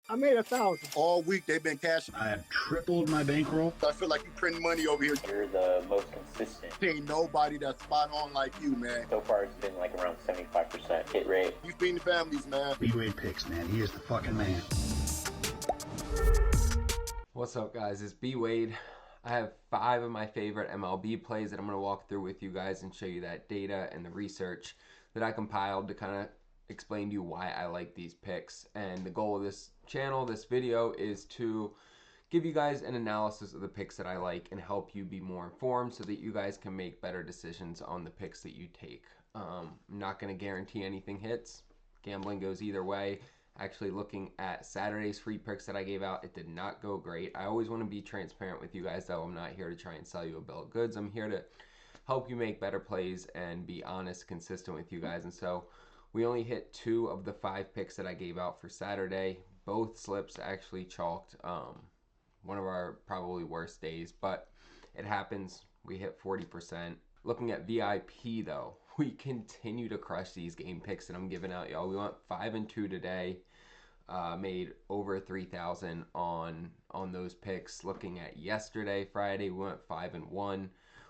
I made 1,000. All week they've been cashing. I have tripled my bankroll. I feel like you print money over here. You're the most consistent. There ain't nobody that's spot on like you, man. So far, it's been like around 75% hit rate. You feeding families, man. BWADEPICKS, man. He is the fucking man. What's up, guys? It's BWADE. I have 5 of my favorite MLB plays that I'm going to walk through with you guys and show you that data and the research that I compiled to kind of explain to you why I like these picks. And the goal of this channel, this video, is to give you guys an analysis of the picks that I like and help you be more informed so that you guys can make better decisions on the picks that you take. I'm not going to guarantee anything hits. Gambling goes either way. Actually, looking at Saturday's free picks that I gave out, it did not go great. I always want to be transparent with you guys, though. I'm not here to try and sell you a bill of goods. I'm here to help you make better plays and be honest, consistent with you guys. And so we only hit 2 of the 5 picks that I gave out for Saturday. Both slips actually chalked. One of our probably worst days, but it happens. We hit 40%. Looking at VIP, though, we continue to crush these game picks that I'm giving out, y'all. We went 5 and 2 today. Made over 3,000 on those picks. Looking at yesterday, Friday, we went 5 and 1.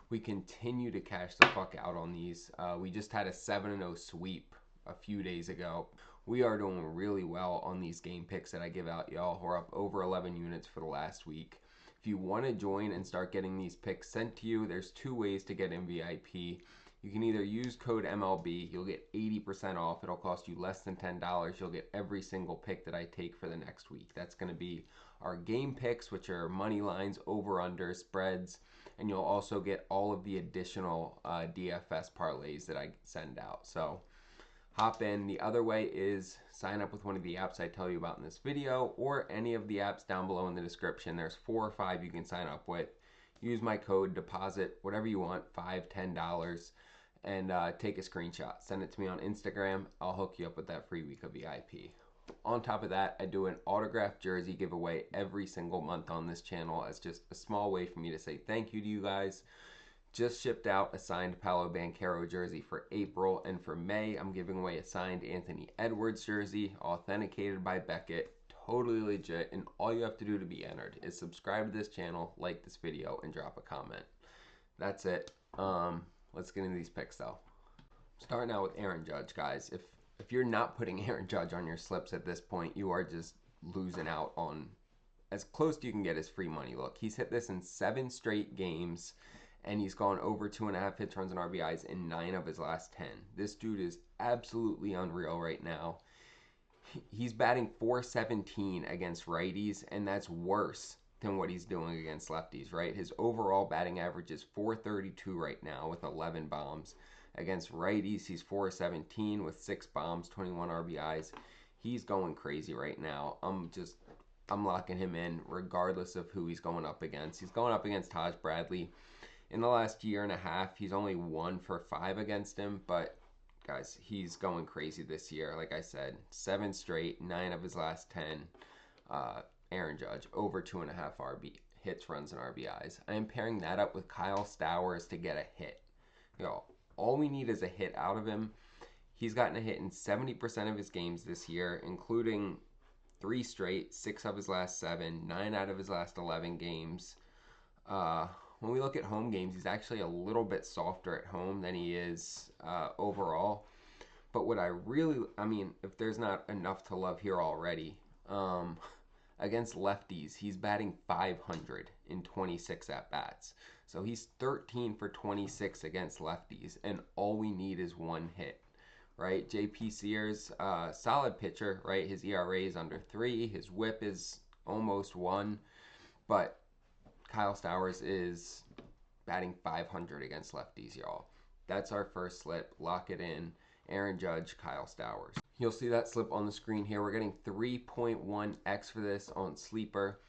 We continue to cash the fuck out on these. We just had a 7-0 sweep a few days ago. We are doing really well on these game picks that I give out, y'all. We're up over 11 units for the last week. If you want to join and start getting these picks sent to you, there's 2 ways to get in VIP. You can either use code MLB, you'll get 80% off. It'll cost you less than $10. You'll get every single pick that I take for the next week. That's going to be our game picks, which are money lines, over, under, spreads, and you'll also get all of the additional DFS parlays that I send out. So hop in. The other way is sign up with one of the apps I tell you about in this video, or any of the apps down below in the description. There's 4 or 5 you can sign up with. Use my code, deposit whatever you want, $5, $10, and take a screenshot. Send it to me on Instagram. I'll hook you up with that free week of VIP. On top of that, I do an autographed jersey giveaway every single month on this channel as just a small way for me to say thank you to you guys. Just shipped out a signed Paolo Banchero jersey for April, and for May, I'm giving away a signed Anthony Edwards jersey, authenticated by Beckett. Totally legit, and all you have to do to be entered is subscribe to this channel, like this video, and drop a comment. That's it. Let's get into these picks, though. Starting out with Aaron Judge, guys. If you're not putting Aaron Judge on your slips at this point, you are just losing out on as close to you can get as free money. Look, he's hit this in 7 straight games, and he's gone over 2.5 hits, runs, and RBIs in 9 of his last 10. This dude is absolutely unreal right now. He's batting .417 against righties, and that's worse than what he's doing against lefties, right? His overall batting average is .432 right now with 11 bombs. Against righties, he's .417 with 6 bombs, 21 RBIs. He's going crazy right now. I'm locking him in regardless of who he's going up against. He's going up against Taj Bradley. In the last year and a half, he's only 1 for 5 against him, but guys, he's going crazy this year. Like I said, 7 straight, 9 of his last 10. Aaron Judge, over 2.5 hits, runs, and RBIs. I am pairing that up with Kyle Stowers to get a hit. All we need is a hit out of him. He's gotten a hit in 70% of his games this year, including 3 straight, 6 of his last 7, 9 out of his last 11 games. When we look at home games, he's actually a little bit softer at home than he is overall. But what if there's not enough to love here already, against lefties, he's batting .500 in 26 at-bats. So he's 13 for 26 against lefties, and all we need is 1 hit, right? JP Sears, solid pitcher, right? His ERA is under 3. His whip is almost 1. But Kyle Stowers is batting .500 against lefties, y'all. That's our first slip. Lock it in. Aaron Judge, Kyle Stowers. You'll see that slip on the screen here. We're getting 3.1x for this on Sleeper.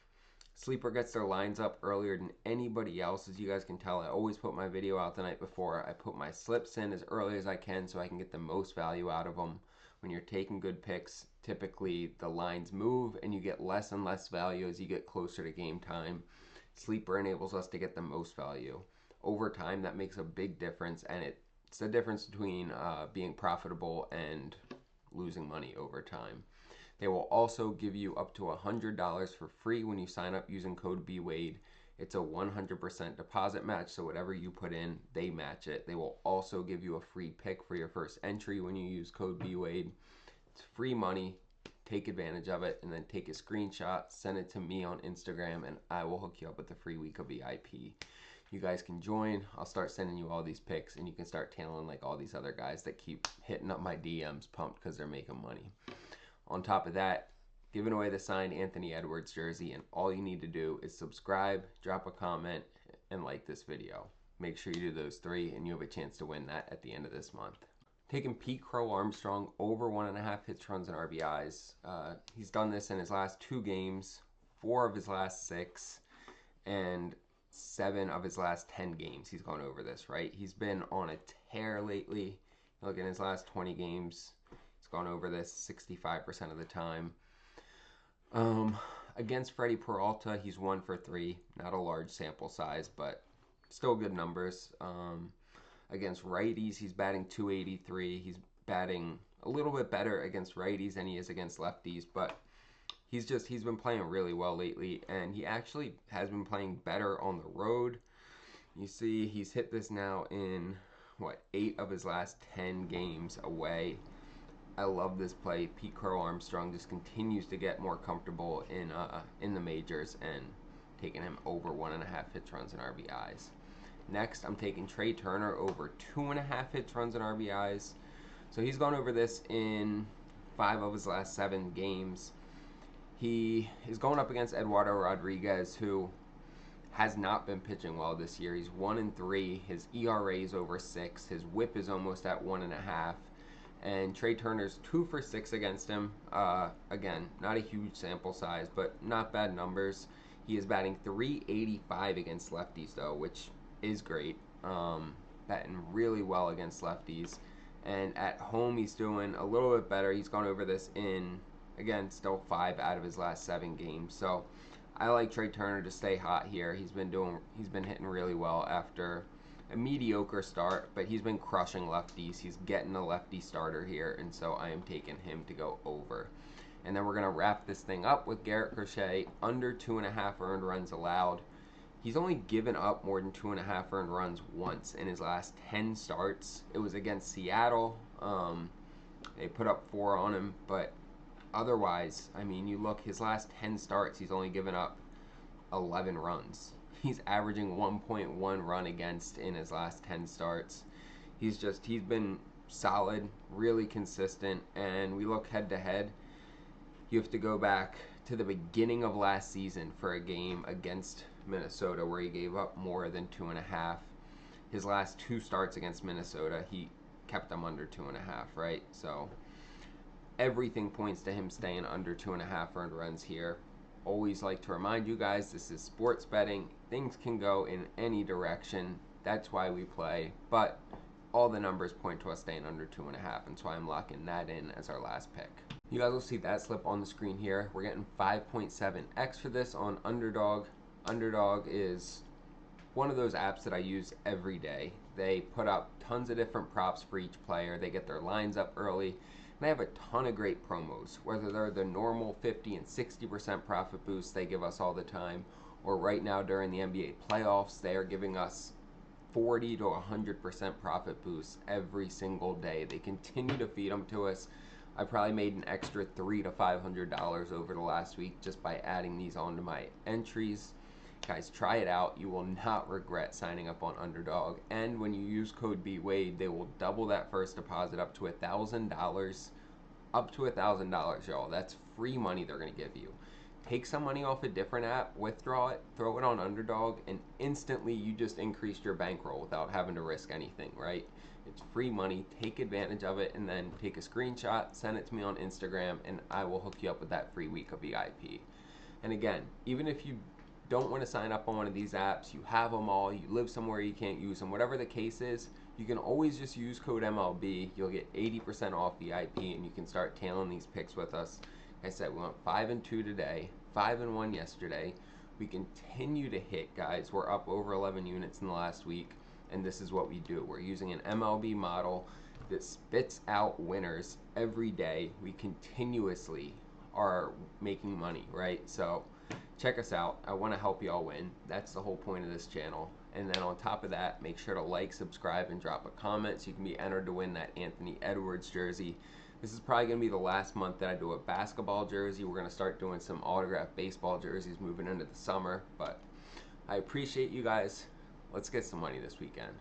Sleeper gets their lines up earlier than anybody else. As you guys can tell, I always put my video out the night before. I put my slips in as early as I can so I can get the most value out of them. When you're taking good picks, typically the lines move and you get less and less value as you get closer to game time. Sleeper enables us to get the most value. Over time, that makes a big difference, and it's the difference between being profitable and losing money over time. They will also give you up to $100 for free when you sign up using code BWADE. It's a 100% deposit match, so whatever you put in, they match it. They will also give you a free pick for your first entry when you use code BWADE. It's free money. Take advantage of it, and then take a screenshot, send it to me on Instagram, and I will hook you up with a free week of VIP. You guys can join. I'll start sending you all these picks, and you can start tailing like all these other guys that keep hitting up my DMs pumped because they're making money. On top of that, giving away the signed Anthony Edwards jersey, and all you need to do is subscribe, drop a comment, and like this video. Make sure you do those three, and you have a chance to win that at the end of this month. Taking Pete Crow Armstrong over 1.5 hits, runs, and RBIs. He's done this in his last 2 games, 4 of his last 6, and 7 of his last 10 games. He's gone over this, right? He's been on a tear lately. Look at his last 20 games. He's gone over this 65% of the time. Against Freddie Peralta, he's 1 for 3. Not a large sample size, but still good numbers. Against righties, he's batting .283. He's batting a little bit better against righties than he is against lefties, but he's been playing really well lately, and he actually has been playing better on the road. You see, he's hit this now in, 8 of his last 10 games away. I love this play. Pete Crow Armstrong just continues to get more comfortable in the majors, and taking him over 1.5 hits, runs, and RBIs. Next, I'm taking Trey Turner over 2.5 hits, runs, and RBIs. So he's gone over this in 5 of his last 7 games. He is going up against Eduardo Rodriguez, who has not been pitching well this year. He's 1-3. His ERA is over 6. His WHIP is almost at 1.5. And Trey Turner's 2 for 6 against him. Again, not a huge sample size, but not bad numbers. He is batting .385 against lefties, though, which is great. Batting really well against lefties. And at home, he's doing a little bit better. He's gone over this in, again, still 5 out of his last 7 games. So I like Trey Turner to stay hot here. He's been hitting really well after a mediocre start, but he's been crushing lefties. He's getting a lefty starter here, and so I am taking him to go over. And then we're going to wrap this thing up with Garrett Crochet, under 2.5 earned runs allowed. He's only given up more than 2.5 earned runs once in his last 10 starts. It was against Seattle. They put up 4 on him, but otherwise, I mean, you look, his last 10 starts, he's only given up 11 runs. He's averaging 1.1 run against in his last 10 starts. He's been solid, really consistent, and we look head to head. You have to go back to the beginning of last season for a game against Minnesota where he gave up more than 2.5. His last 2 starts against Minnesota, he kept them under 2.5, right? So everything points to him staying under 2.5 earned runs here. Always like to remind you guys, this is sports betting. Things can go in any direction. That's why we play. But all the numbers point to us staying under 2.5, and so I'm locking that in as our last pick. You guys will see that slip on the screen here. We're getting 5.7x for this on Underdog. Underdog is one of those apps that I use every day. They put up tons of different props for each player. They get their lines up early. And they have a ton of great promos, whether they're the normal 50 and 60% profit boosts they give us all the time, or right now during the NBA playoffs, they are giving us 40 to 100% profit boosts every single day. They continue to feed them to us. I probably made an extra $300 to $500 over the last week just by adding these onto my entries. Guys, try it out. You will not regret signing up on Underdog. And when you use code BWADE, they will double that first deposit up to $1,000. Up to $1,000, y'all. That's free money they're going to give you. Take some money off a different app, withdraw it, throw it on Underdog, and instantly you just increased your bankroll without having to risk anything, right? It's free money. Take advantage of it, and then take a screenshot, send it to me on Instagram, and I will hook you up with that free week of VIP. And again, even if you don't want to sign up on one of these apps, you have them all, you live somewhere you can't use them, whatever the case is, you can always just use code MLB. You'll get 80% off VIP, and you can start tailing these picks with us. Like I said, we went 5-2 today, 5-1 yesterday. We continue to hit, guys. We're up over 11 units in the last week, and this is what we do. We're using an MLB model that spits out winners every day. We continuously are making money, right? So check us out. I want to help y'all win. That's the whole point of this channel. And then on top of that, make sure to like, subscribe, and drop a comment so you can be entered to win that Anthony Edwards jersey. This is probably going to be the last month that I do a basketball jersey. We're going to start doing some autographed baseball jerseys moving into the summer. But I appreciate you guys. Let's get some money this weekend.